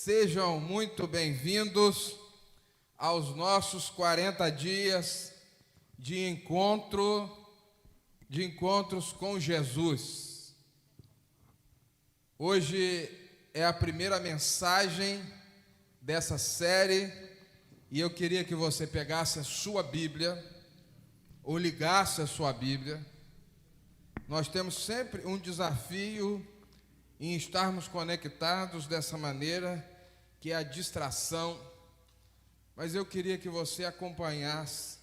Sejam muito bem-vindos aos nossos 40 dias de encontros com Jesus. Hoje é a primeira mensagem dessa série e eu queria que você pegasse a sua Bíblia ou ligasse a sua Bíblia. Nós temos sempre um desafio em estarmos conectados dessa maneira, que é a distração, mas eu queria que você acompanhasse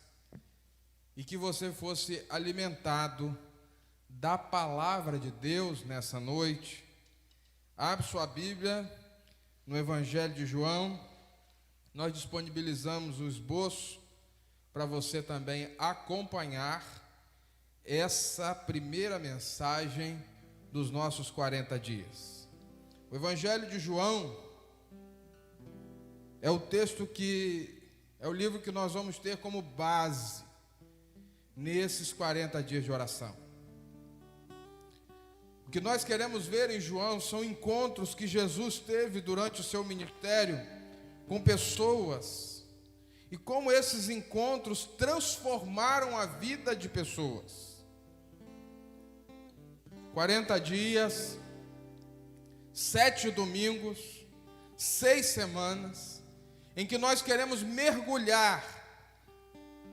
e que você fosse alimentado da palavra de Deus nessa noite. Abre sua Bíblia no Evangelho de João. Nós disponibilizamos o esboço para você também acompanhar essa primeira mensagem dos nossos 40 dias. O Evangelho de João é o texto é o livro que nós vamos ter como base nesses 40 dias de oração. O que nós queremos ver em João são encontros que Jesus teve durante o seu ministério com pessoas e como esses encontros transformaram a vida de pessoas. 40 dias, 7 domingos, 6 semanas, em que nós queremos mergulhar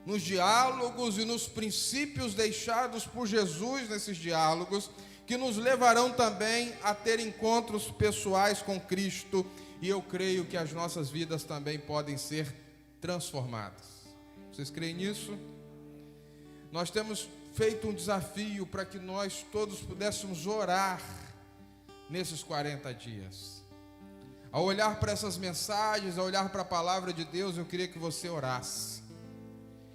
nos diálogos e nos princípios deixados por Jesus nesses diálogos, que nos levarão também a ter encontros pessoais com Cristo, e eu creio que as nossas vidas também podem ser transformadas. Vocês creem nisso? Nós temos feito um desafio para que nós todos pudéssemos orar nesses 40 dias. Ao olhar para essas mensagens, ao olhar para a palavra de Deus, eu queria que você orasse.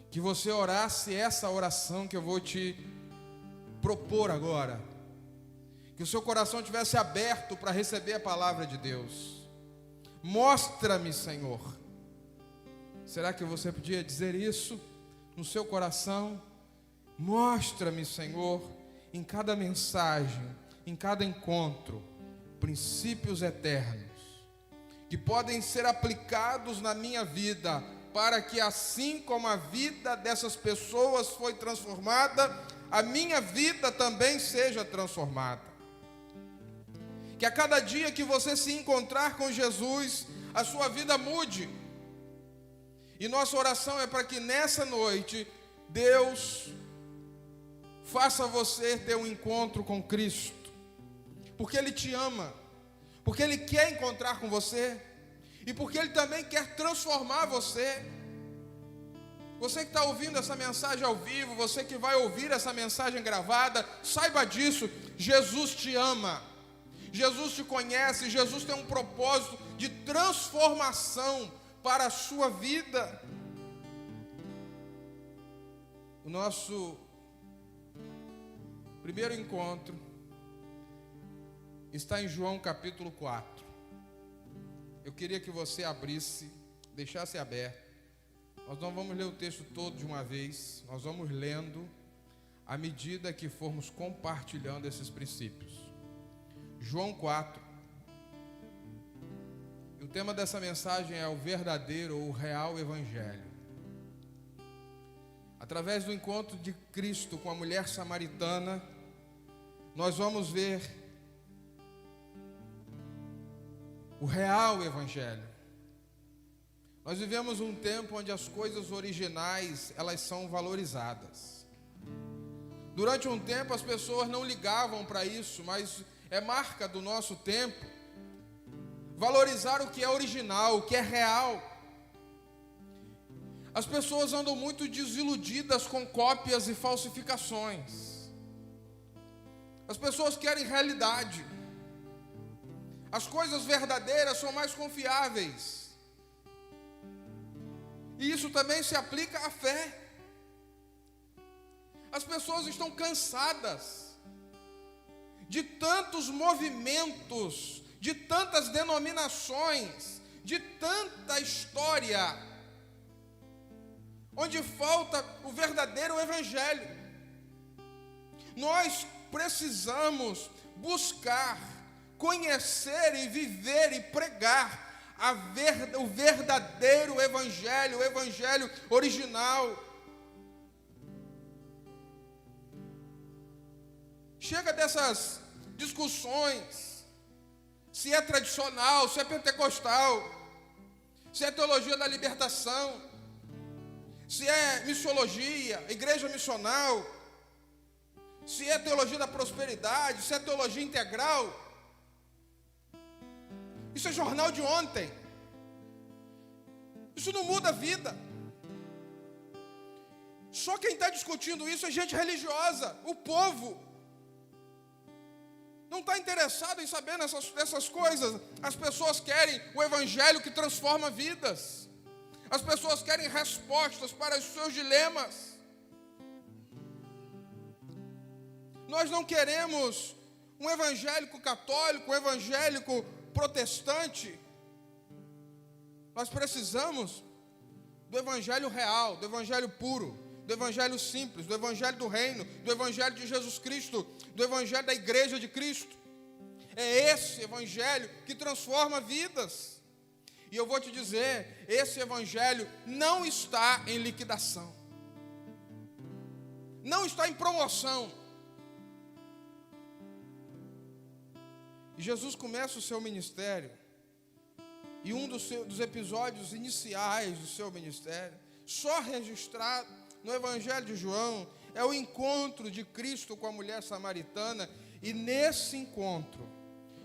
Que você orasse essa oração que eu vou te propor agora. Que o seu coração estivesse aberto para receber a palavra de Deus. Mostra-me, Senhor. Será que você podia dizer isso no seu coração? Mostra-me, Senhor, em cada mensagem, em cada encontro, princípios eternos, que podem ser aplicados na minha vida, para que assim como a vida dessas pessoas foi transformada, a minha vida também seja transformada. Que a cada dia que você se encontrar com Jesus, a sua vida mude. E nossa oração é para que nessa noite, Deus faça você ter um encontro com Cristo, porque Ele te ama, porque Ele quer encontrar com você, e porque Ele também quer transformar você. Você que está ouvindo essa mensagem ao vivo, você que vai ouvir essa mensagem gravada, saiba disso, Jesus te ama, Jesus te conhece, Jesus tem um propósito de transformação para a sua vida. O nosso primeiro encontro está em João capítulo 4. Eu queria que você abrisse, deixasse aberto. Nós não vamos ler o texto todo de uma vez, nós vamos lendo à medida que formos compartilhando esses princípios. João 4. E o tema dessa mensagem é o verdadeiro ou o real evangelho. Através do encontro de Cristo com a mulher samaritana, nós vamos ver o real evangelho. Nós vivemos um tempo onde as coisas originais, elas são valorizadas. Durante um tempo as pessoas não ligavam para isso, mas é marca do nosso tempo valorizar o que é original, o que é real. As pessoas andam muito desiludidas com cópias e falsificações. As pessoas querem realidade. As coisas verdadeiras são mais confiáveis. E isso também se aplica à fé. As pessoas estão cansadas de tantos movimentos, de tantas denominações, de tanta história, onde falta o verdadeiro evangelho. Nós precisamos buscar, conhecer e viver e pregar o verdadeiro evangelho, o evangelho original. Chega dessas discussões, se é tradicional, se é pentecostal, se é teologia da libertação, se é missiologia, igreja missional, se é teologia da prosperidade, se é teologia integral. Isso é jornal de ontem. Isso não muda a vida. Só quem está discutindo isso é gente religiosa, o povo. Não está interessado em saber dessas coisas. As pessoas querem o evangelho que transforma vidas. As pessoas querem respostas para os seus dilemas. Nós não queremos um evangélico católico, um evangélico protestante. Nós precisamos do evangelho real, do evangelho puro, do evangelho simples, do evangelho do reino, do evangelho de Jesus Cristo, do evangelho da igreja de Cristo. É esse evangelho que transforma vidas. E eu vou te dizer, esse evangelho não está em liquidação. Não está em promoção. E Jesus começa o seu ministério, e um dos episódios iniciais do seu ministério, só registrado no Evangelho de João, é o encontro de Cristo com a mulher samaritana, e nesse encontro,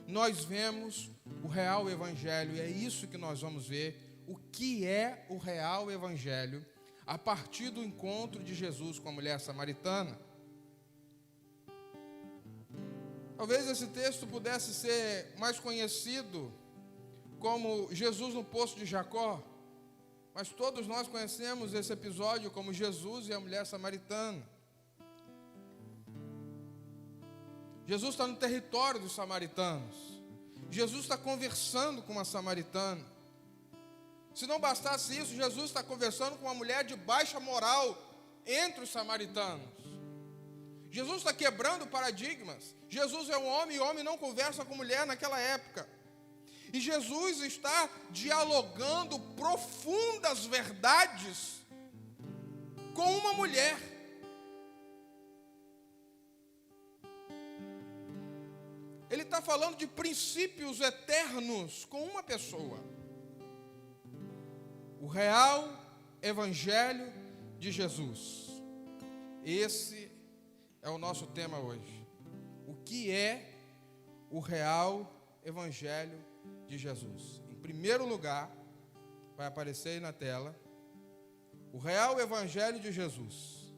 nós vemos o real Evangelho, e é isso que nós vamos ver, o que é o real Evangelho, a partir do encontro de Jesus com a mulher samaritana. Talvez esse texto pudesse ser mais conhecido como Jesus no poço de Jacó, mas todos nós conhecemos esse episódio como Jesus e a mulher samaritana. Jesus está no território dos samaritanos. Jesus está conversando com uma samaritana. Se não bastasse isso, Jesus está conversando com uma mulher de baixa moral entre os samaritanos. Jesus está quebrando paradigmas. Jesus é um homem e homem não conversa com mulher naquela época. E Jesus está dialogando profundas verdades com uma mulher. Ele está falando de princípios eternos com uma pessoa. O real Evangelho de Jesus. Esse é o nosso tema hoje. O que é o real Evangelho de Jesus? Em primeiro lugar, vai aparecer aí na tela, o real Evangelho de Jesus.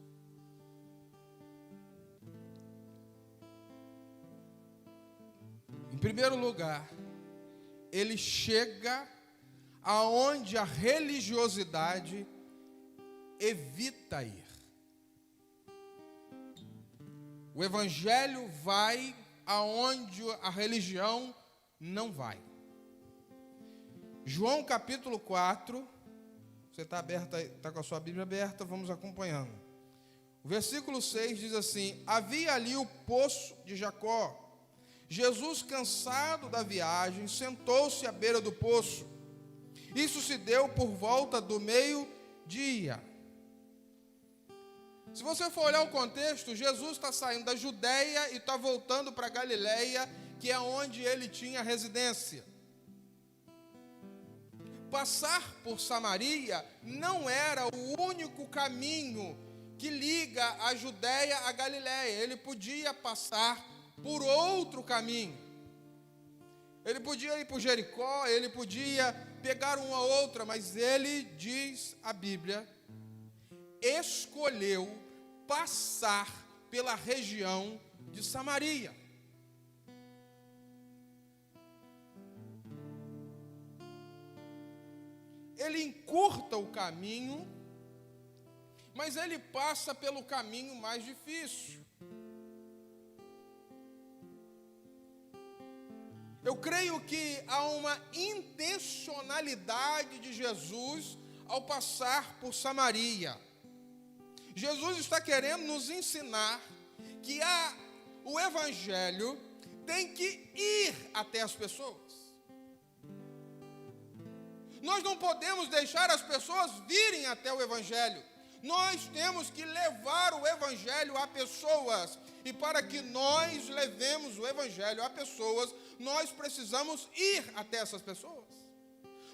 Em primeiro lugar, ele chega aonde a religiosidade evita ir. O Evangelho vai aonde a religião não vai. João capítulo 4, você está com a sua Bíblia aberta, vamos acompanhando. O versículo 6 diz assim: havia ali o poço de Jacó. Jesus, cansado da viagem, sentou-se à beira do poço. Isso se deu por volta do meio-dia. Se você for olhar o contexto, Jesus está saindo da Judeia e está voltando para Galileia, que é onde ele tinha residência. Passar por Samaria não era o único caminho que liga a Judeia à Galileia. Ele podia passar por outro caminho. Ele podia ir por Jericó, ele podia pegar uma outra, mas ele, diz a Bíblia, escolheu passar pela região de Samaria. Ele encurta o caminho, mas ele passa pelo caminho mais difícil. Eu creio que há uma intencionalidade de Jesus ao passar por Samaria. Jesus está querendo nos ensinar que o Evangelho tem que ir até as pessoas. Nós não podemos deixar as pessoas virem até o Evangelho. Nós temos que levar o Evangelho a pessoas. E para que nós levemos o Evangelho a pessoas, nós precisamos ir até essas pessoas.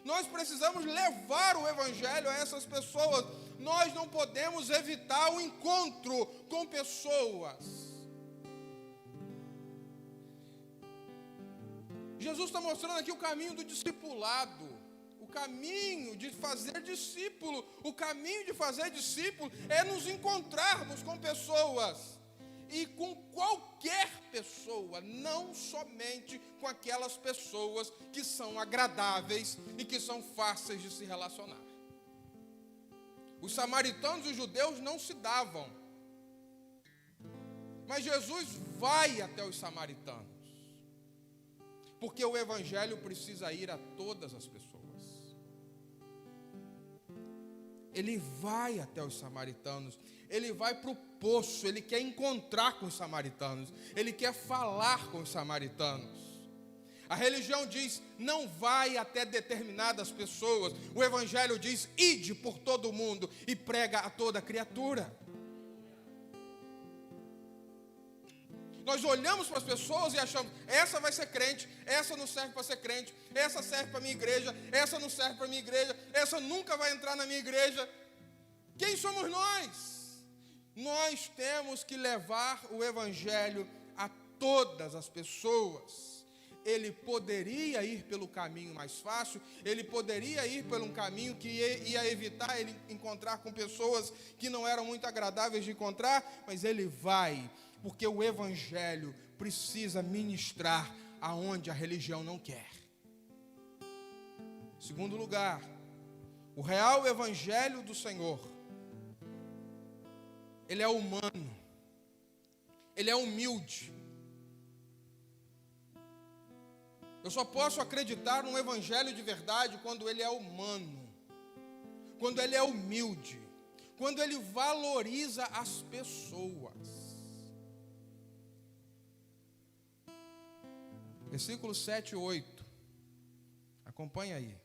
Nós precisamos levar o Evangelho a essas pessoas. Nós não podemos evitar o encontro com pessoas. Jesus está mostrando aqui o caminho do discipulado, o caminho de fazer discípulo. O caminho de fazer discípulo é nos encontrarmos com pessoas, e com qualquer pessoa, não somente com aquelas pessoas que são agradáveis e que são fáceis de se relacionar. Os samaritanos e os judeus não se davam, mas Jesus vai até os samaritanos, porque o Evangelho precisa ir a todas as pessoas. Ele vai até os samaritanos, ele vai para o poço, ele quer encontrar com os samaritanos, ele quer falar com os samaritanos. A religião diz, não vai até determinadas pessoas. O Evangelho diz, ide por todo o mundo e prega a toda criatura. Nós olhamos para as pessoas e achamos, essa vai ser crente, essa não serve para ser crente, essa serve para a minha igreja, essa não serve para a minha igreja, essa nunca vai entrar na minha igreja. Quem somos nós? Nós temos que levar o Evangelho a todas as pessoas. Ele poderia ir pelo caminho mais fácil, ele poderia ir por um caminho que ia evitar ele encontrar com pessoas que não eram muito agradáveis de encontrar, mas ele vai, porque o Evangelho precisa ministrar aonde a religião não quer. Segundo lugar, o real Evangelho do Senhor, ele é humano, ele é humilde. Eu só posso acreditar num Evangelho de verdade quando ele é humano, quando ele é humilde, quando ele valoriza as pessoas. Versículos 7 e 8. Acompanha aí.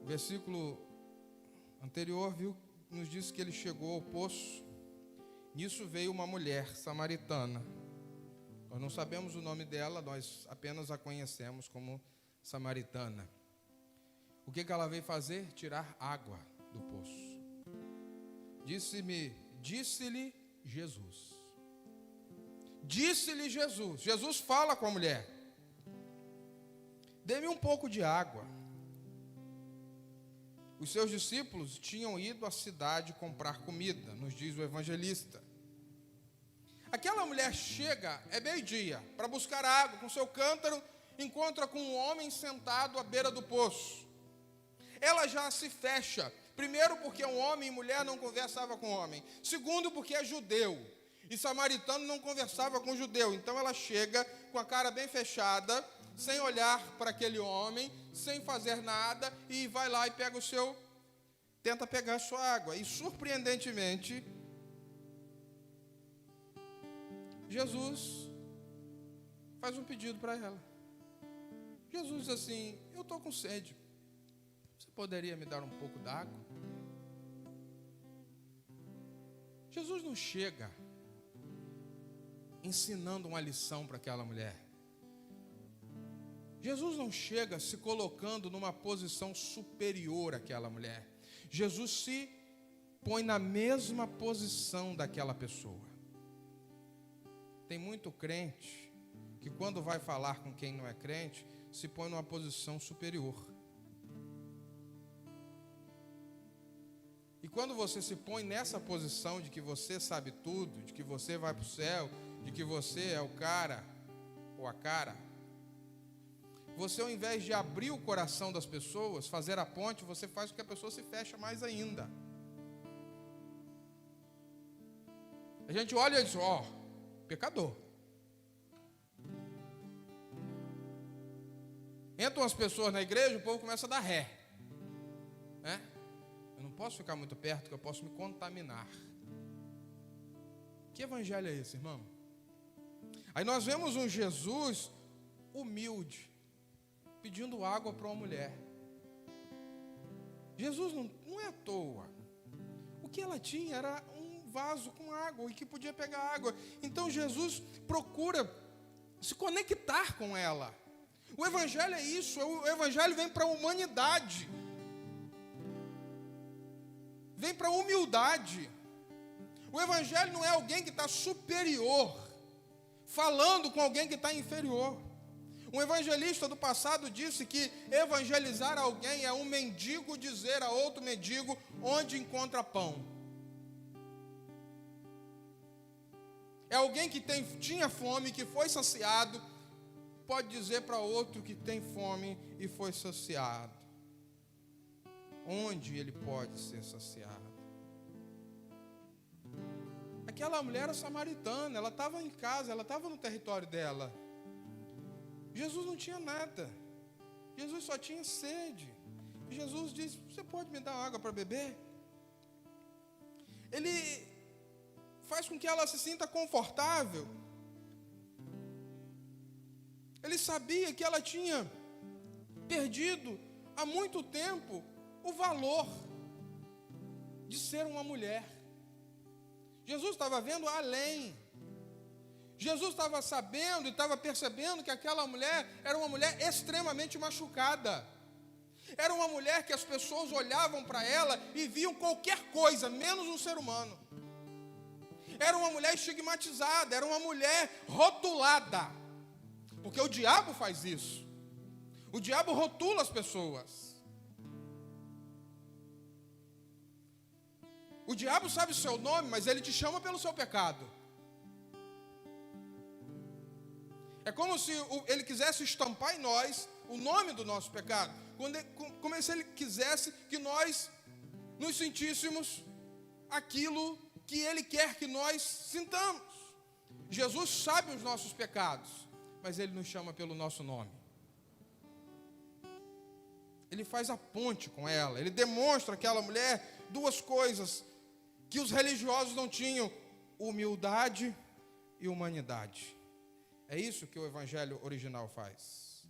O versículo anterior nos diz que ele chegou ao poço. Nisso veio uma mulher samaritana. Nós não sabemos o nome dela, nós apenas a conhecemos como samaritana. O que ela veio fazer? Tirar água do poço. Disse-lhe Jesus. Disse-lhe Jesus. Jesus fala com a mulher: dê-me um pouco de água. Os seus discípulos tinham ido à cidade comprar comida, nos diz o evangelista. Aquela mulher chega, é meio-dia, para buscar água com seu cântaro, encontra com um homem sentado à beira do poço. Ela já se fecha, primeiro porque um homem e mulher não conversava com homem, segundo porque é judeu, e samaritano não conversava com judeu, então ela chega com a cara bem fechada, sem olhar para aquele homem, sem fazer nada, e vai lá e tenta pegar a sua água, e surpreendentemente, Jesus faz um pedido para ela. Jesus diz assim: eu estou com sede, você poderia me dar um pouco d'água? Jesus não chega ensinando uma lição para aquela mulher. Jesus não chega se colocando numa posição superior àquela mulher. Jesus se põe na mesma posição daquela pessoa. Tem muito crente que quando vai falar com quem não é crente, se põe numa posição superior. E quando você se põe nessa posição de que você sabe tudo, de que você vai para o céu, de que você é o cara ou a cara, você, ao invés de abrir o coração das pessoas, fazer a ponte, você faz com que a pessoa se feche mais ainda. A gente olha e diz: pecador. Entram as pessoas na igreja, o povo começa a dar ré, né? Eu não posso ficar muito perto, que eu posso me contaminar. Que evangelho é esse, irmão? Aí nós vemos um Jesus humilde. pedindo água para uma mulher. Jesus não é à toa. O que ela tinha era um vaso com água e que podia pegar água. Então Jesus procura se conectar com ela. O Evangelho é isso, o Evangelho vem para a humanidade. Vem para a humildade. O Evangelho não é alguém que está superior, falando com alguém que está inferior. Um evangelista do passado disse que evangelizar alguém é um mendigo dizer a outro mendigo onde encontra pão. É alguém que tinha fome, que foi saciado, pode dizer para outro que tem fome e foi saciado. Onde ele pode ser saciado? Aquela mulher era samaritana, ela estava em casa, ela estava no território dela. Jesus não tinha nada. Jesus só tinha sede. E Jesus disse: você pode me dar água para beber? Ele faz com que ela se sinta confortável. Ele sabia que ela tinha perdido há muito tempo o valor de ser uma mulher. Jesus estava vendo além. Jesus estava sabendo e estava percebendo que aquela mulher era uma mulher extremamente machucada. Era uma mulher que as pessoas olhavam para ela e viam qualquer coisa, menos um ser humano. Era uma mulher estigmatizada, era uma mulher rotulada. Porque o diabo faz isso. O diabo rotula as pessoas. O diabo sabe o seu nome, mas ele te chama pelo seu pecado. É como se ele quisesse estampar em nós o nome do nosso pecado. Como se ele quisesse que nós nos sentíssemos aquilo que ele quer que nós sintamos. Jesus sabe os nossos pecados, mas ele nos chama pelo nosso nome. Ele faz a ponte com ela. Ele demonstra àquela mulher duas coisas que os religiosos não tinham: humildade e humanidade. É isso que o evangelho original faz.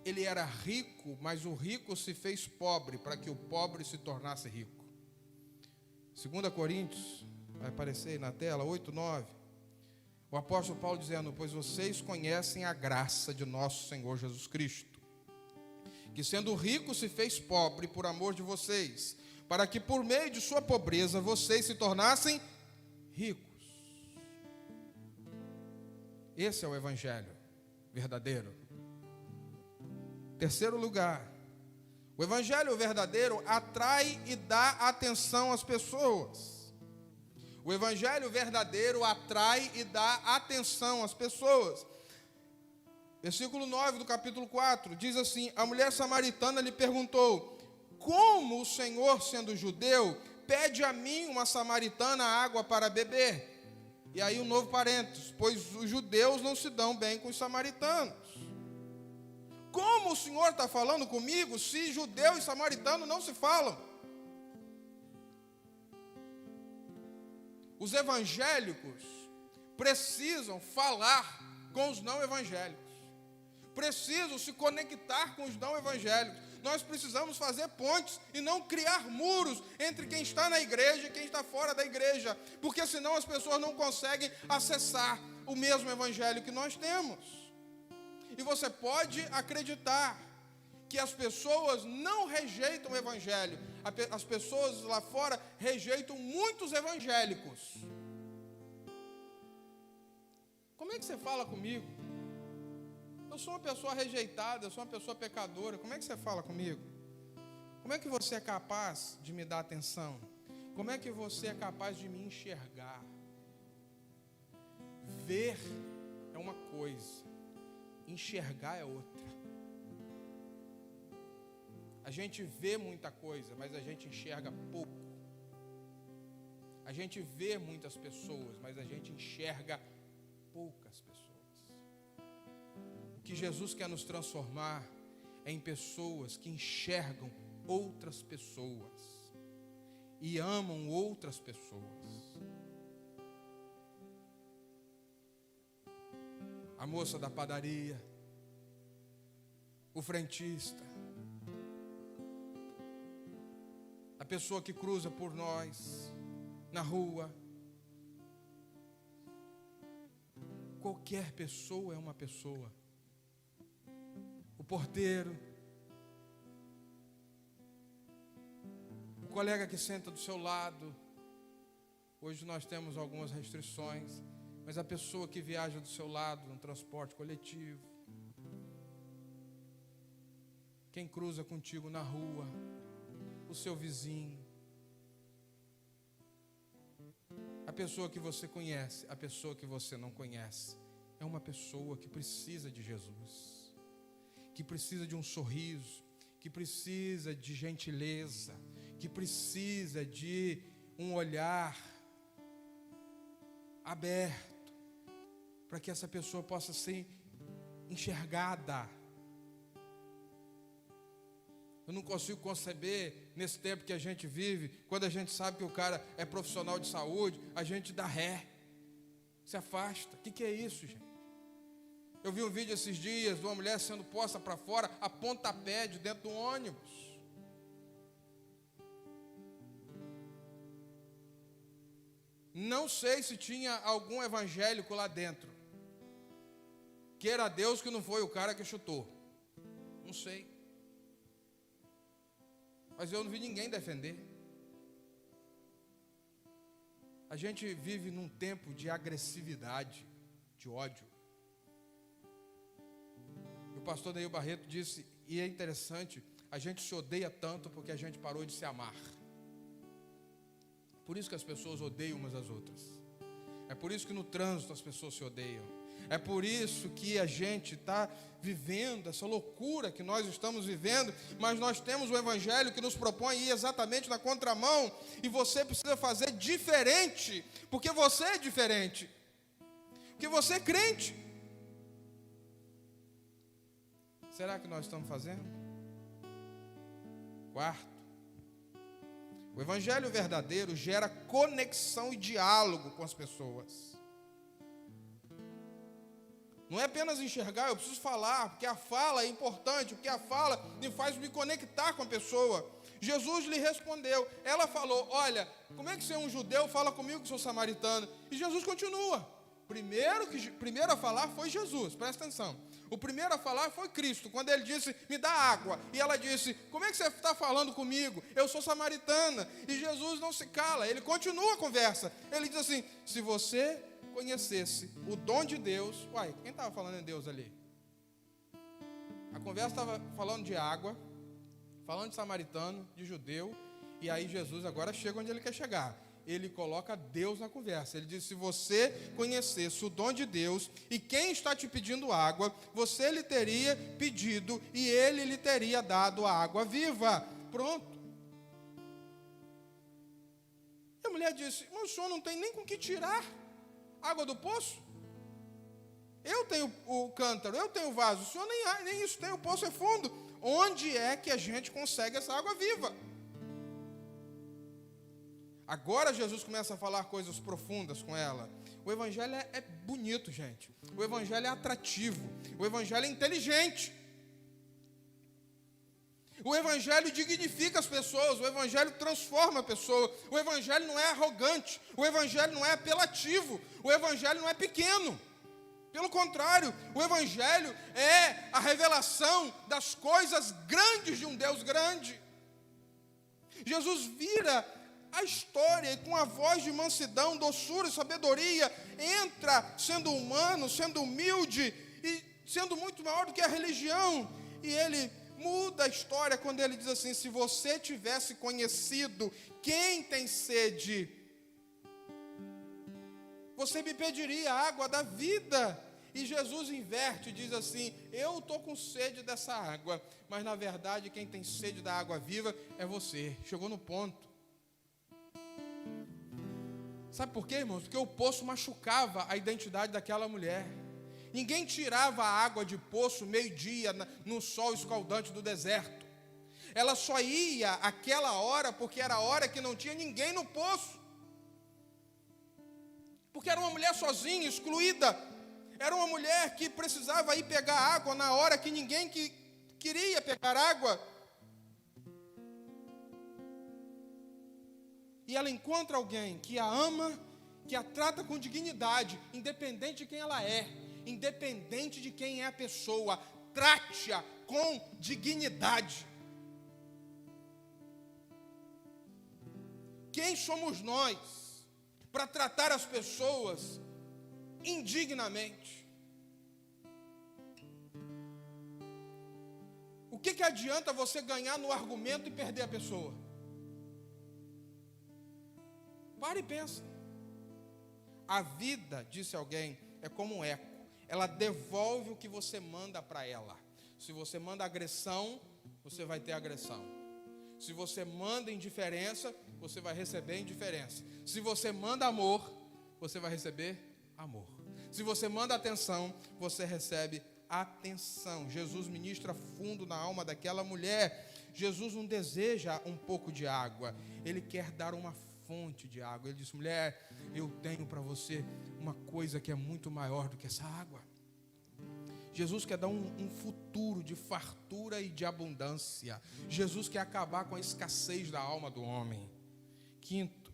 Ele era rico, mas o rico se fez pobre para que o pobre se tornasse rico. 2 Coríntios, vai aparecer aí na tela, 8:9. O apóstolo Paulo dizendo: pois vocês conhecem a graça de nosso Senhor Jesus Cristo, que sendo rico se fez pobre por amor de vocês, para que por meio de sua pobreza vocês se tornassem ricos. Esse é o evangelho verdadeiro. Terceiro lugar, o evangelho verdadeiro atrai e dá atenção às pessoas. O evangelho verdadeiro atrai e dá atenção às pessoas. Versículo 9 do capítulo 4 diz assim: a mulher samaritana lhe perguntou: como o Senhor, sendo judeu, pede a mim, uma samaritana, água para beber? E aí um novo parênteses: pois os judeus não se dão bem com os samaritanos. Como o Senhor está falando comigo se judeu e samaritano não se falam? Os evangélicos precisam falar com os não evangélicos. Precisam se conectar com os não evangélicos. Nós precisamos fazer pontes e não criar muros entre quem está na igreja e quem está fora da igreja, porque senão as pessoas não conseguem acessar o mesmo evangelho que nós temos. E você pode acreditar que as pessoas não rejeitam o evangelho. As pessoas lá fora rejeitam muitos evangélicos. Como é que você fala comigo? Eu sou uma pessoa rejeitada, eu sou uma pessoa pecadora. Como é que você fala comigo? Como é que você é capaz de me dar atenção? Como é que você é capaz de me enxergar? Ver é uma coisa, enxergar é outra. A gente vê muita coisa, mas a gente enxerga pouco. A gente vê muitas pessoas, mas a gente enxerga poucas pessoas. O que Jesus quer nos transformar é em pessoas que enxergam outras pessoas e amam outras pessoas. A moça da padaria, o frentista, a pessoa que cruza por nós na rua. Qualquer pessoa é uma pessoa. O porteiro, o colega que senta do seu lado. Hoje nós temos algumas restrições, mas a pessoa que viaja do seu lado no transporte coletivo, quem cruza contigo na rua, o seu vizinho, a pessoa que você conhece, a pessoa que você não conhece, é uma pessoa que precisa de Jesus, que precisa de um sorriso, que precisa de gentileza, que precisa de um olhar aberto, para que essa pessoa possa ser enxergada. Eu não consigo conceber, nesse tempo que a gente vive, quando a gente sabe que o cara é profissional de saúde, a gente dá ré, se afasta. O que é isso, gente? Eu vi um vídeo esses dias de uma mulher sendo posta para fora a pontapé de dentro do ônibus. Não sei se tinha algum evangélico lá dentro. Queira Deus que não foi o cara que chutou. Não sei. Mas eu não vi ninguém defender. A gente vive num tempo de agressividade, de ódio. O pastor Neil Barreto disse, e é interessante, a gente se odeia tanto porque a gente parou de se amar. Por isso que as pessoas odeiam umas às outras. É por isso que no trânsito as pessoas se odeiam. É por isso que a gente está vivendo essa loucura que nós estamos vivendo, mas nós temos o Evangelho que nos propõe ir exatamente na contramão, e você precisa fazer diferente, porque você é diferente, porque você é crente. Será que nós estamos fazendo? Quarto, o Evangelho verdadeiro gera conexão e diálogo com as pessoas. Não é apenas enxergar, eu preciso falar, porque a fala é importante, porque a fala me faz me conectar com a pessoa. Jesus lhe respondeu, ela falou, olha, como é que você é um judeu, fala comigo que sou samaritano? E Jesus continua. Primeiro a falar foi Jesus, presta atenção. O primeiro a falar foi Cristo, quando ele disse, me dá água. E ela disse, como é que você está falando comigo? Eu sou samaritana. E Jesus não se cala, ele continua a conversa. Ele diz assim, se você conhecesse o dom de Deus... Uai, quem estava falando em Deus ali? A conversa estava falando de água, falando de samaritano, de judeu. E aí Jesus agora chega onde ele quer chegar. Ele coloca Deus na conversa. Ele diz, se você conhecesse o dom de Deus e quem está te pedindo água, você lhe teria pedido e ele lhe teria dado a água viva. Pronto. E a mulher disse, mas o senhor não tem nem com que tirar água do poço? Eu tenho o cântaro, eu tenho o vaso, o senhor nem isso tem, o poço é fundo. Onde é que a gente consegue essa água viva? Agora Jesus começa a falar coisas profundas com ela. O Evangelho é bonito, gente. O Evangelho é atrativo. O Evangelho é inteligente. O Evangelho dignifica as pessoas. O Evangelho transforma a pessoa. O Evangelho não é arrogante. O Evangelho não é apelativo. O Evangelho não é pequeno. Pelo contrário, o Evangelho é a revelação das coisas grandes de um Deus grande. Jesus vira a história e com a voz de mansidão, doçura e sabedoria, entra sendo humano, sendo humilde e sendo muito maior do que a religião. E ele muda a história quando ele diz assim, se você tivesse conhecido quem tem sede, você me pediria a água da vida. E Jesus inverte e diz assim, eu estou com sede dessa água, mas na verdade quem tem sede da água viva é você. Chegou no ponto. Sabe por quê, irmãos? Porque o poço machucava a identidade daquela mulher. Ninguém tirava a água de poço meio-dia no sol escaldante do deserto. Ela só ia aquela hora porque era a hora que não tinha ninguém no poço. Porque era uma mulher sozinha, excluída. Era uma mulher que precisava ir pegar água na hora que ninguém queria pegar água. E ela encontra alguém que a ama, que a trata com dignidade, independente de quem ela é, independente de quem é a pessoa, trate-a com dignidade. Quem somos nós para tratar as pessoas indignamente? O que adianta você ganhar no argumento e perder a pessoa? Para e pensa. A vida, disse alguém, é como um eco. Ela devolve o que você manda para ela. Se você manda agressão, você vai ter agressão. Se você manda indiferença, você vai receber indiferença. Se você manda amor, você vai receber amor. Se você manda atenção, você recebe atenção. Jesus ministra fundo na alma daquela mulher. Jesus não deseja um pouco de água, Ele quer dar uma fonte de água. Ele disse: mulher, eu tenho para você uma coisa que é muito maior do que essa água. Jesus quer dar um futuro de fartura e de abundância. Jesus quer acabar com a escassez da alma do homem. Quinto,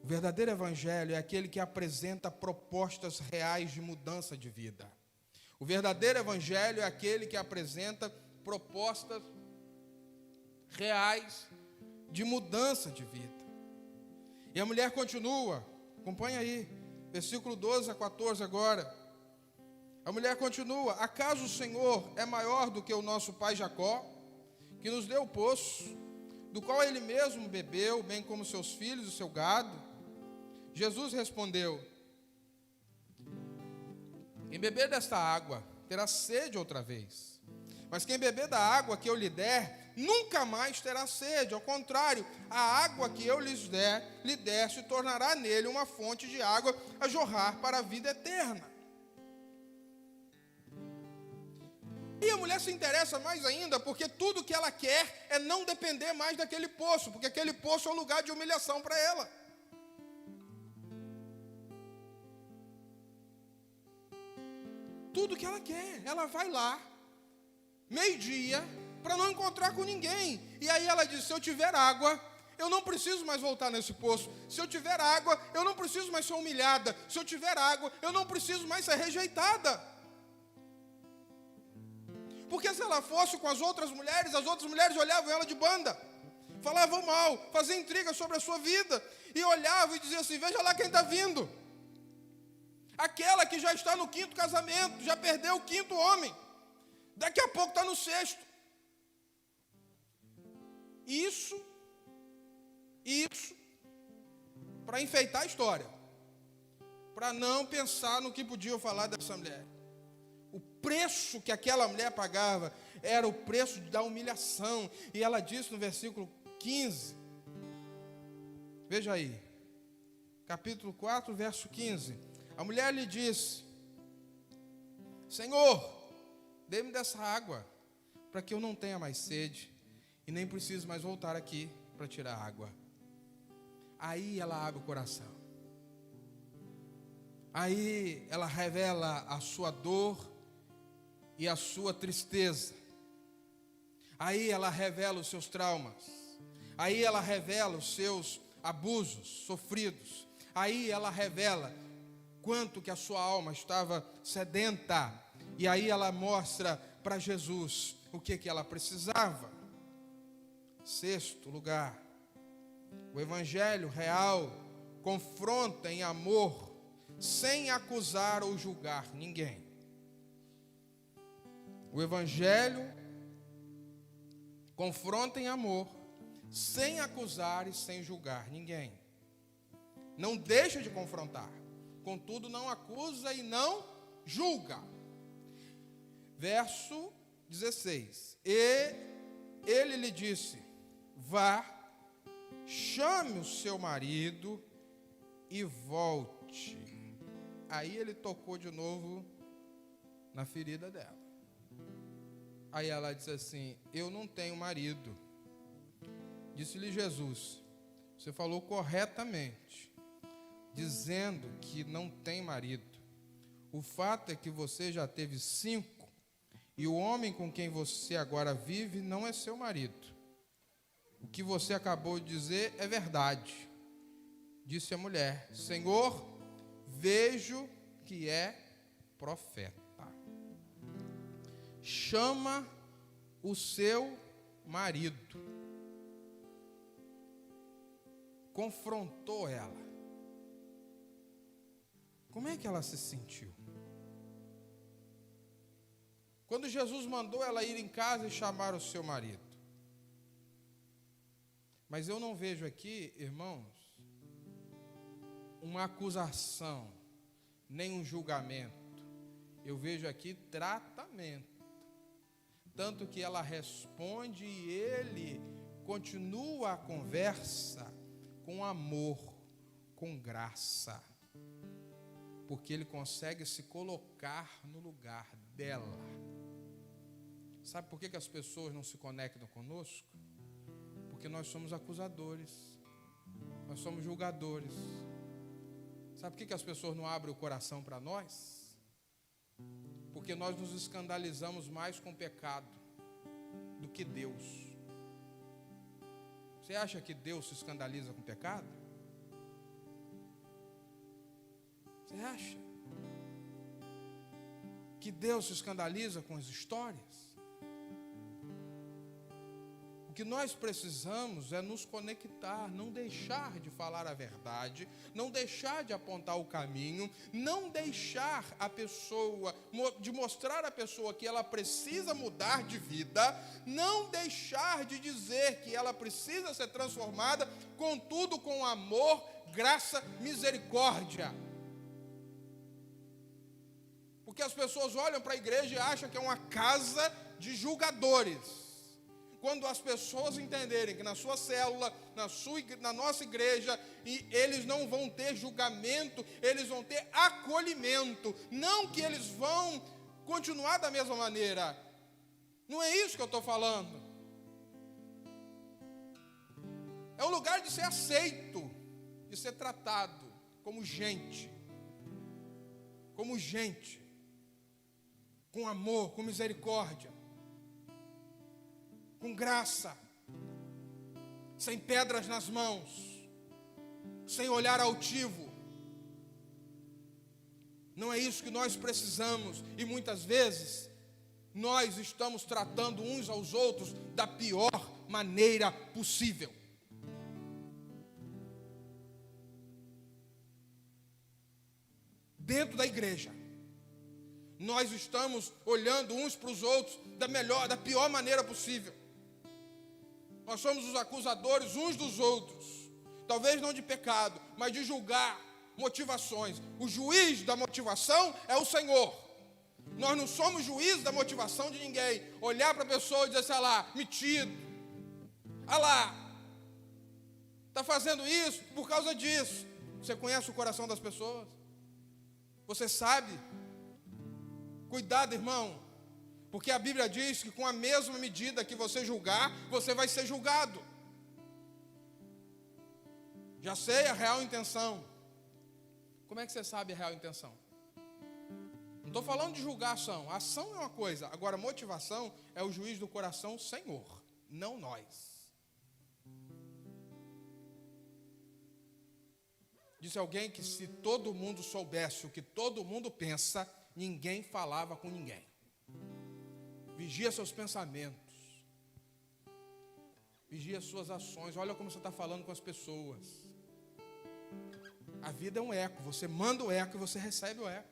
o verdadeiro evangelho é aquele que apresenta propostas reais de mudança de vida. O verdadeiro evangelho é aquele que apresenta propostas reais de mudança de vida. E a mulher continua, acompanha aí, versículo 12 a 14 agora. A mulher continua: acaso o Senhor é maior do que o nosso pai Jacó, que nos deu o poço, do qual ele mesmo bebeu, bem como seus filhos e o seu gado? Jesus respondeu: quem beber desta água terá sede outra vez, mas quem beber da água que eu lhe der, nunca mais terá sede. Ao contrário, a água que eu lhe der se tornará nele uma fonte de água a jorrar para a vida eterna. E a mulher se interessa mais ainda, porque tudo que ela quer é não depender mais daquele poço, porque aquele poço é um lugar de humilhação para ela. Tudo que ela quer, ela vai lá, meio-dia, para não encontrar com ninguém. E aí ela diz: se eu tiver água, eu não preciso mais voltar nesse poço. Se eu tiver água, eu não preciso mais ser humilhada. Se eu tiver água, eu não preciso mais ser rejeitada. Porque se ela fosse com as outras mulheres olhavam ela de banda, falavam mal, faziam intriga sobre a sua vida, e olhavam e diziam assim: veja lá quem está vindo. Aquela que já está no 5º casamento, já perdeu o 5º homem, daqui a pouco está no 6º. Isso, para enfeitar a história, para não pensar no que podiam falar dessa mulher. O preço que aquela mulher pagava era o preço da humilhação. E ela disse no versículo 15, veja aí, capítulo 4, verso 15. A mulher lhe disse: Senhor, dê-me dessa água, para que eu não tenha mais sede e nem preciso mais voltar aqui para tirar água. Aí ela abre o coração. Aí ela revela a sua dor e a sua tristeza. Aí ela revela os seus traumas. Aí ela revela os seus abusos sofridos. Aí ela revela quanto que a sua alma estava sedenta. E aí ela mostra para Jesus o que ela precisava. Sexto lugar, o evangelho real confronta em amor, sem acusar ou julgar ninguém. O evangelho confronta em amor, sem acusar e sem julgar ninguém. Não deixa de confrontar, contudo não acusa e não julga. Verso 16. E ele lhe disse: vá, chame o seu marido e volte. Aí ele tocou de novo na ferida dela. Aí ela disse assim: eu não tenho marido. Disse-lhe Jesus: você falou corretamente, dizendo que não tem marido. O fato é que você já teve 5, e o homem com quem você agora vive não é seu marido. O que você acabou de dizer é verdade. Disse a mulher: Senhor, vejo que é profeta. Chama o seu marido. Confrontou ela. Como é que ela se sentiu? Quando Jesus mandou ela ir em casa e chamar o seu marido. Mas eu não vejo aqui, irmãos, uma acusação, nem um julgamento. Eu vejo aqui tratamento. Tanto que ela responde e ele continua a conversa com amor, com graça. Porque ele consegue se colocar no lugar dela. Sabe por que as pessoas não se conectam conosco? Porque nós somos acusadores, nós somos julgadores. Sabe por que as pessoas não abrem o coração para nós? Porque nós nos escandalizamos mais com o pecado do que Deus. Você acha que Deus se escandaliza com o pecado? Você acha que Deus se escandaliza com as histórias? O que nós precisamos é nos conectar, não deixar de falar a verdade, não deixar de apontar o caminho, não deixar a pessoa, de mostrar à pessoa que ela precisa mudar de vida, não deixar de dizer que ela precisa ser transformada, contudo com amor, graça, misericórdia. Porque as pessoas olham para a igreja e acham que é uma casa de julgadores. Quando as pessoas entenderem que na sua célula, na nossa igreja, e eles não vão ter julgamento, eles vão ter acolhimento. Não que eles vão continuar da mesma maneira. Não é isso que eu estou falando. É um lugar de ser aceito, de ser tratado como gente. Como gente. Com amor, com misericórdia. Com graça, sem pedras nas mãos, sem olhar altivo. Não é isso que nós precisamos, e muitas vezes nós estamos tratando uns aos outros da pior maneira possível. Dentro da igreja, nós estamos olhando uns para os outros da pior maneira possível. Nós somos os acusadores uns dos outros, talvez não de pecado, mas de julgar motivações. O juiz da motivação é o Senhor. Nós não somos juízes da motivação de ninguém. Olhar para a pessoa e dizer assim: ah lá, metido, ah lá, está fazendo isso por causa disso. Você conhece o coração das pessoas? Você sabe? Cuidado, irmão. Porque a Bíblia diz que com a mesma medida que você julgar, você vai ser julgado. Já sei a real intenção. Como é que você sabe a real intenção? Não estou falando de julgar a ação. A ação é uma coisa. Agora, motivação é o juiz do coração, Senhor, não nós. Disse alguém que se todo mundo soubesse o que todo mundo pensa, ninguém falava com ninguém. Vigia seus pensamentos. Vigia suas ações. Olha como você está falando com as pessoas. A vida é um eco. Você manda o eco e você recebe o eco.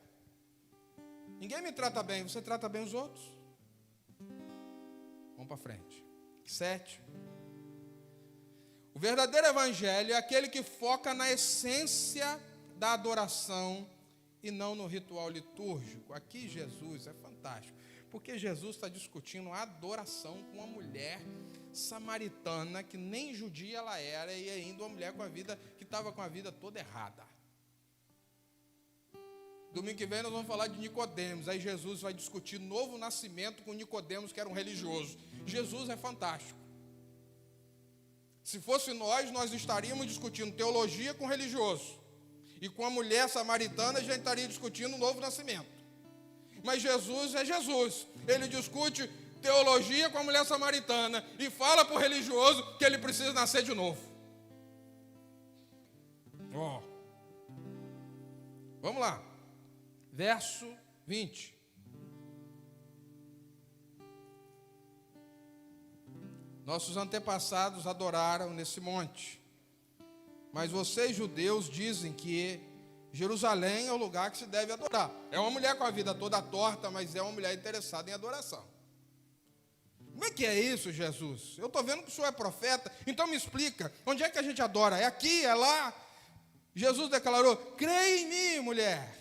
Ninguém me trata bem. Você trata bem os outros? Vamos para frente. 7. O verdadeiro evangelho é aquele que foca na essência da adoração e não no ritual litúrgico. Aqui Jesus é fantástico. Porque Jesus está discutindo a adoração com uma mulher samaritana, que nem judia ela era, e ainda uma mulher que estava com a vida toda errada. Domingo que vem nós vamos falar de Nicodemos. Aí Jesus vai discutir novo nascimento com Nicodemos, que era um religioso. Jesus é fantástico. Se fosse nós estaríamos discutindo teologia com religioso. E com a mulher samaritana, a gente estaria discutindo o novo nascimento. Mas Jesus é Jesus. Ele discute teologia com a mulher samaritana e fala para o religioso que ele precisa nascer de novo. Vamos lá. Verso 20. Nossos antepassados adoraram nesse monte, mas vocês, judeus, dizem que Jerusalém é o lugar que se deve adorar. É uma mulher com a vida toda torta, mas é uma mulher interessada em adoração. Como é que é isso, Jesus? Eu estou vendo que o senhor é profeta, então me explica, onde é que a gente adora? É aqui, é lá? Jesus declarou: creia em mim, mulher.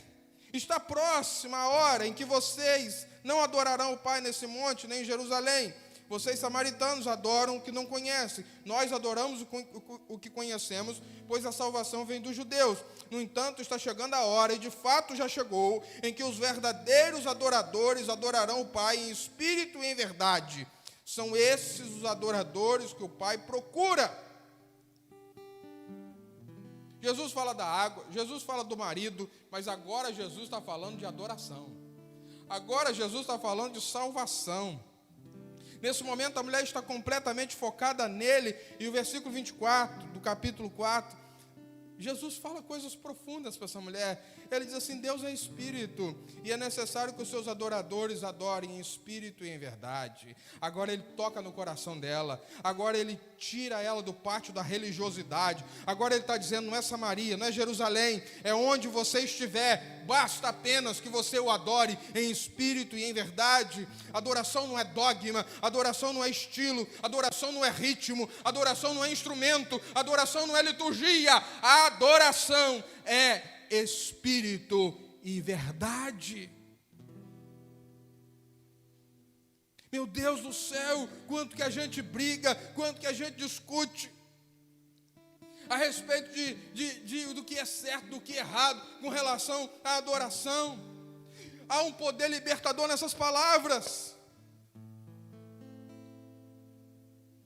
Está próxima a hora em que vocês não adorarão o Pai nesse monte, nem em Jerusalém. Vocês samaritanos adoram o que não conhecem. Nós adoramos o que conhecemos, pois a salvação vem dos judeus. No entanto, está chegando a hora, e de fato já chegou, em que os verdadeiros adoradores adorarão o Pai em espírito e em verdade. São esses os adoradores que o Pai procura. Jesus fala da água, Jesus fala do marido, mas agora Jesus está falando de adoração. Agora Jesus está falando de salvação. Nesse momento a mulher está completamente focada nele, e o versículo 24 do capítulo 4, Jesus fala coisas profundas para essa mulher. Ele diz assim: Deus é espírito, e é necessário que os seus adoradores adorem em espírito e em verdade. Agora ele toca no coração dela, agora ele tira ela do pátio da religiosidade. Agora ele está dizendo: não é Samaria, não é Jerusalém, é onde você estiver, basta apenas que você o adore em espírito e em verdade. Adoração não é dogma, adoração não é estilo, adoração não é ritmo, adoração não é instrumento, adoração não é liturgia. A adoração é espírito e verdade. Meu Deus do céu, quanto que a gente briga, quanto que a gente discute a respeito do que é certo, do que é errado, com relação à adoração. Há um poder libertador nessas palavras.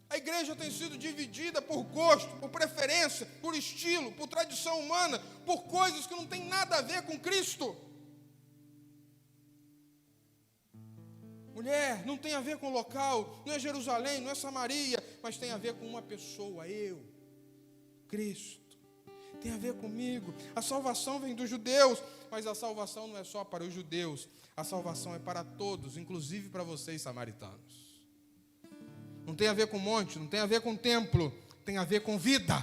A igreja tem sido dividida por gosto, por preferência, por estilo, por tradição humana, por coisas que não tem nada a ver com Cristo. Mulher, não tem a ver com o local, não é Jerusalém, não é Samaria, mas tem a ver com uma pessoa, eu, Cristo. Tem a ver comigo. A salvação vem dos judeus, mas a salvação não é só para os judeus, a salvação é para todos, inclusive para vocês, samaritanos. Não tem a ver com monte, não tem a ver com templo, tem a ver com vida.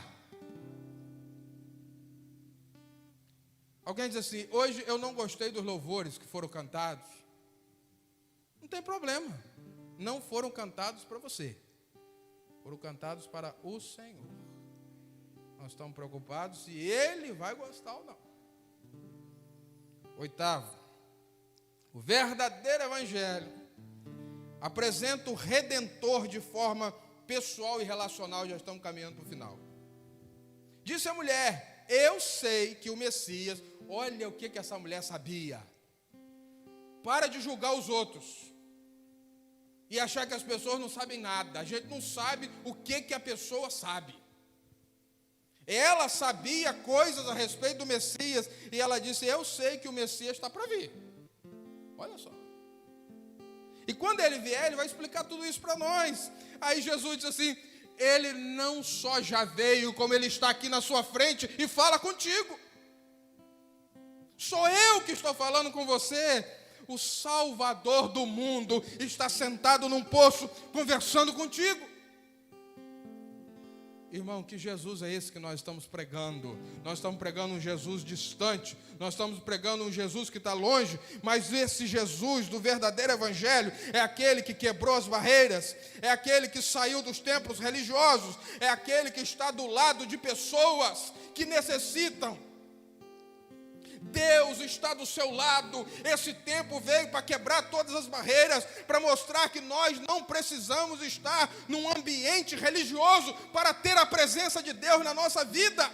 Alguém diz assim: hoje eu não gostei dos louvores que foram cantados. Não tem problema, não foram cantados para você, foram cantados para o Senhor. Nós estamos preocupados se Ele vai gostar ou não. Oitavo, o verdadeiro evangelho apresenta o Redentor de forma pessoal e relacional. Já estamos caminhando para o final. Disse a mulher: eu sei que o Messias... Olha o que essa mulher sabia. Para de julgar os outros e achar que as pessoas não sabem nada. A gente não sabe o que a pessoa sabe. Ela sabia coisas a respeito do Messias, e ela disse: eu sei que o Messias está para vir. Olha só. E quando ele vier, ele vai explicar tudo isso para nós. Aí Jesus diz assim: ele não só já veio, como ele está aqui na sua frente e fala contigo. Sou eu que estou falando com você. O Salvador do mundo está sentado num poço conversando contigo. Irmão, que Jesus é esse que nós estamos pregando? Nós estamos pregando um Jesus distante, nós estamos pregando um Jesus que está longe, mas esse Jesus do verdadeiro evangelho é aquele que quebrou as barreiras, é aquele que saiu dos templos religiosos, é aquele que está do lado de pessoas que necessitam. Deus está do seu lado. Esse tempo veio para quebrar todas as barreiras, para mostrar que nós não precisamos estar num ambiente religioso para ter a presença de Deus na nossa vida.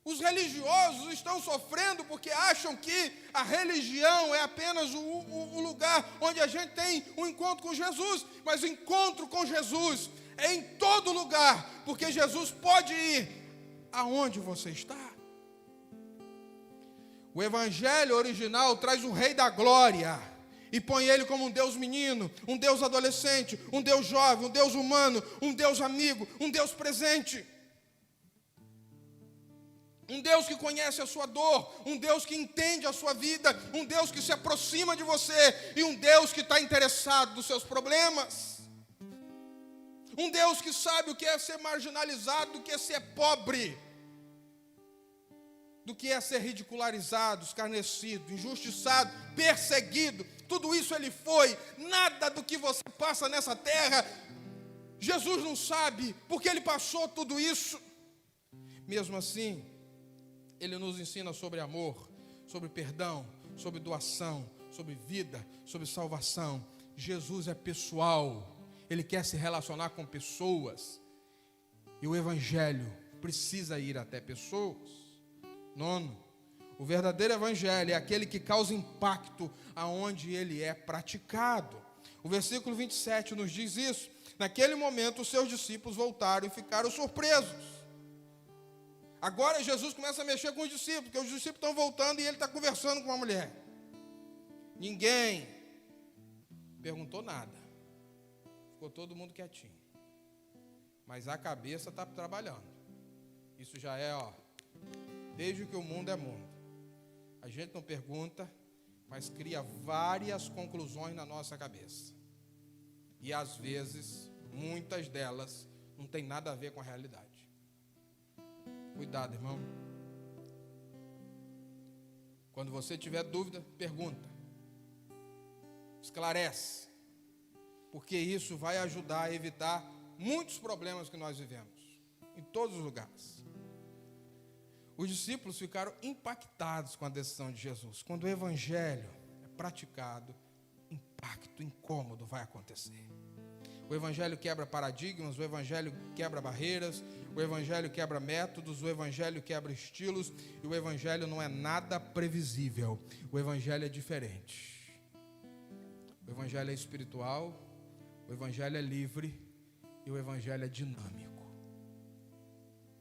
Os religiosos estão sofrendo porque acham que a religião é apenas o lugar onde a gente tem um encontro com Jesus, mas o encontro com Jesus é em todo lugar, porque Jesus pode ir aonde você está. O evangelho original traz o Rei da Glória e põe ele como um Deus menino, um Deus adolescente, um Deus jovem, um Deus humano, um Deus amigo, um Deus presente. Um Deus que conhece a sua dor, um Deus que entende a sua vida, um Deus que se aproxima de você e um Deus que está interessado nos seus problemas. Um Deus que sabe o que é ser marginalizado, do que é ser pobre, do que é ser ridicularizado, escarnecido, injustiçado, perseguido. Tudo isso ele foi. Nada do que você passa nessa terra, Jesus não sabe, porque ele passou tudo isso. Mesmo assim, ele nos ensina sobre amor, sobre perdão, sobre doação, sobre vida, sobre salvação. Jesus é pessoal, ele quer se relacionar com pessoas, e o evangelho precisa ir até pessoas. Nono, o verdadeiro evangelho é aquele que causa impacto aonde ele é praticado. O versículo 27 nos diz isso. Naquele momento, os seus discípulos voltaram e ficaram surpresos. Agora Jesus começa a mexer com os discípulos, porque os discípulos estão voltando e ele está conversando com uma mulher. Ninguém perguntou nada. Ficou todo mundo quietinho. Mas a cabeça está trabalhando. Isso já é, desde que o mundo é mundo. A gente não pergunta, mas cria várias conclusões na nossa cabeça. E às vezes, muitas delas não tem nada a ver com a realidade. Cuidado, irmão. Quando você tiver dúvida, pergunta. Esclarece. Porque isso vai ajudar a evitar muitos problemas que nós vivemos, em todos os lugares. Os discípulos ficaram impactados com a decisão de Jesus. Quando o evangelho é praticado, impacto, incômodo vai acontecer. O evangelho quebra paradigmas, o evangelho quebra barreiras, o evangelho quebra métodos, o evangelho quebra estilos, e o evangelho não é nada previsível. O evangelho é diferente. O evangelho é espiritual, o evangelho é livre e o evangelho é dinâmico.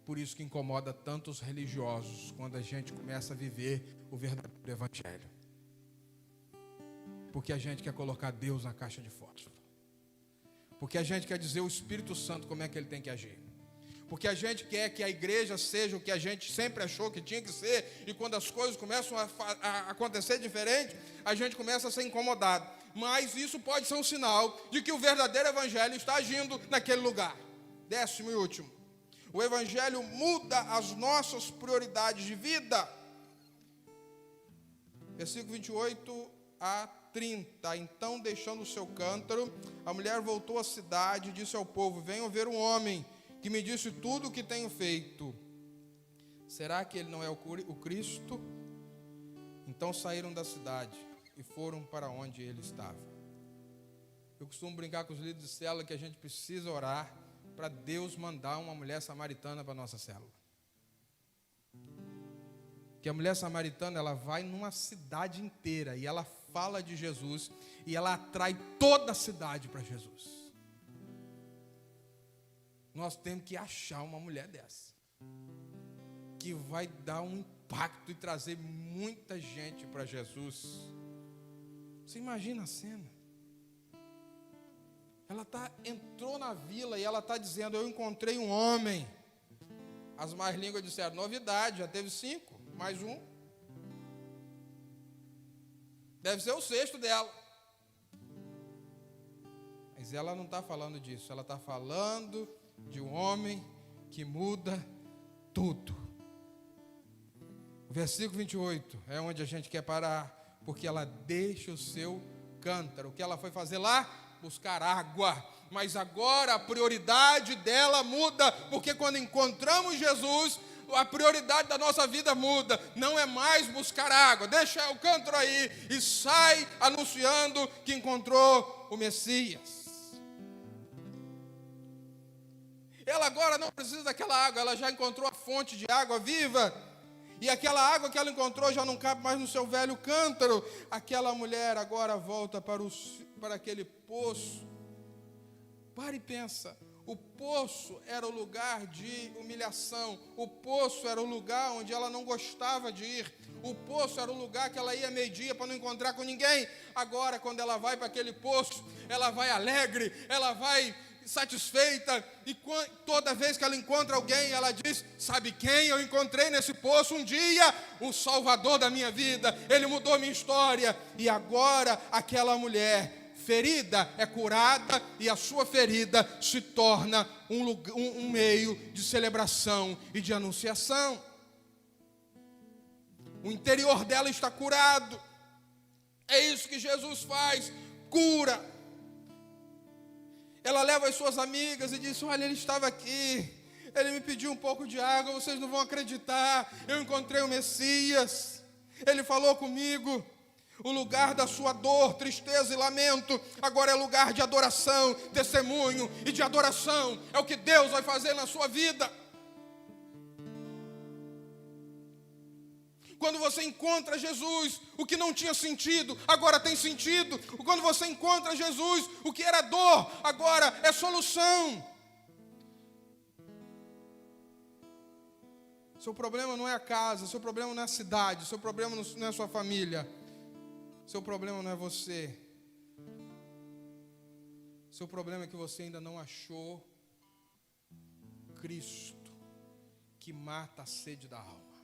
Por isso que incomoda tantos religiosos quando a gente começa a viver o verdadeiro evangelho. Porque a gente quer colocar Deus na caixa de fósforo. Porque a gente quer dizer o Espírito Santo como é que ele tem que agir. Porque a gente quer que a igreja seja o que a gente sempre achou que tinha que ser. E quando as coisas começam a acontecer diferente, a gente começa a ser incomodado. Mas isso pode ser um sinal de que o verdadeiro evangelho está agindo naquele lugar. 10º e último. O evangelho muda as nossas prioridades de vida. Versículo 28 a 30. Então, deixando o seu cântaro, a mulher voltou à cidade e disse ao povo: venham ver um homem que me disse tudo o que tenho feito. Será que ele não é o Cristo? Então saíram da cidade e foram para onde ele estava. Eu costumo brincar com os líderes de célula que a gente precisa orar para Deus mandar uma mulher samaritana para a nossa célula. Que a mulher samaritana, ela vai numa cidade inteira e ela fala de Jesus e ela atrai toda a cidade para Jesus. Nós temos que achar uma mulher dessa, que vai dar um impacto e trazer muita gente para Jesus. Você imagina a cena? Ela entrou na vila e ela está dizendo: eu encontrei um homem. As más línguas disseram: novidade, já teve 5, mais um. Deve ser o 6º dela. Mas ela não está falando disso, ela está falando de um homem que muda tudo. O versículo 28 é onde a gente quer parar, porque ela deixa o seu cântaro. O que ela foi fazer lá? Buscar água. Mas agora a prioridade dela muda, porque quando encontramos Jesus, a prioridade da nossa vida muda. Não é mais buscar água. Deixa o cântaro aí e sai anunciando que encontrou o Messias. Ela agora não precisa daquela água, ela já encontrou a fonte de água viva. E aquela água que ela encontrou já não cabe mais no seu velho cântaro. Aquela mulher agora volta para aquele poço. Para e pensa. O poço era o lugar de humilhação. O poço era o lugar onde ela não gostava de ir. O poço era o lugar que ela ia meio-dia para não encontrar com ninguém. Agora, quando ela vai para aquele poço, ela vai alegre, ela vai satisfeita, e toda vez que ela encontra alguém, ela diz: sabe quem eu encontrei nesse poço um dia? O Salvador da minha vida, ele mudou minha história. E agora aquela mulher ferida é curada, e a sua ferida se torna um meio de celebração e de anunciação. O interior dela está curado. É isso que Jesus faz, cura. Ela leva as suas amigas e diz: olha, ele estava aqui, ele me pediu um pouco de água, vocês não vão acreditar, eu encontrei o Messias, ele falou comigo. O lugar da sua dor, tristeza e lamento, agora é lugar de adoração, testemunho e de adoração. É o que Deus vai fazer na sua vida. Quando você encontra Jesus, o que não tinha sentido, agora tem sentido. Quando você encontra Jesus, o que era dor, agora é solução. Seu problema não é a casa, seu problema não é a cidade, seu problema não é a sua família. Seu problema não é você. Seu problema é que você ainda não achou Cristo, que mata a sede da alma,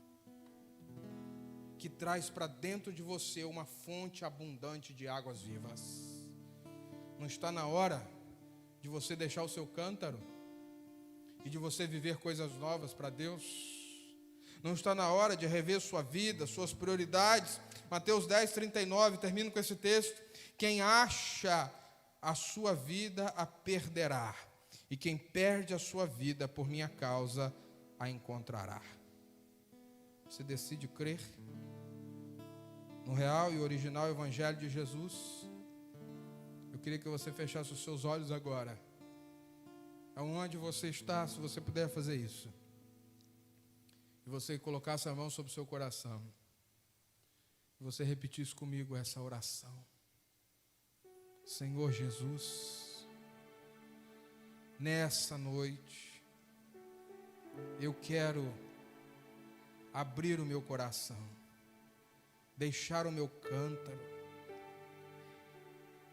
que traz para dentro de você uma fonte abundante de águas vivas. Não está na hora de você deixar o seu cântaro e de você viver coisas novas para Deus? Não está na hora de rever sua vida, suas prioridades? Mateus 10:39, termino com esse texto: quem acha a sua vida a perderá, e quem perde a sua vida por minha causa a encontrará. Você decide crer no real e original Evangelho de Jesus? Eu queria que você fechasse os seus olhos agora. Aonde você está, se você puder fazer isso, e você colocasse a mão sobre o seu coração, e você repetisse comigo essa oração: Senhor Jesus, nessa noite eu quero abrir o meu coração, deixar o meu cântaro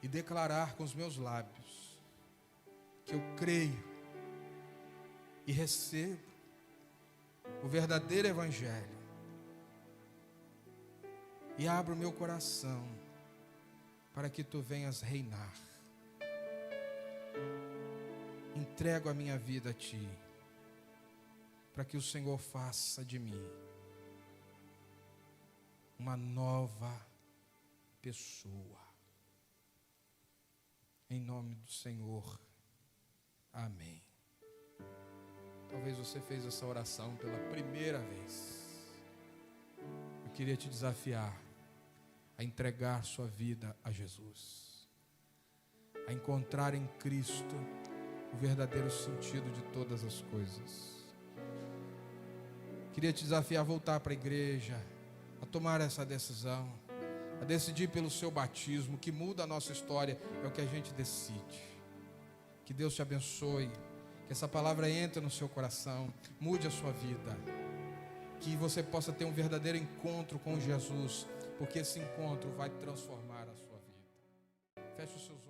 e declarar com os meus lábios que eu creio e recebo o verdadeiro Evangelho, e abro o meu coração para que tu venhas reinar. Entrego a minha vida a ti, para que o Senhor faça de mim uma nova pessoa. Em nome do Senhor, amém. Talvez você fez essa oração pela primeira vez. Eu queria te desafiar a entregar sua vida a Jesus, a encontrar em Cristo o verdadeiro sentido de todas as coisas. Queria te desafiar a voltar para a igreja, a tomar essa decisão, a decidir pelo seu batismo, que muda a nossa história. É o que a gente decide. Que Deus te abençoe, que essa palavra entre no seu coração, mude a sua vida, que você possa ter um verdadeiro encontro com Jesus, porque esse encontro vai transformar a sua vida. Feche os seus olhos.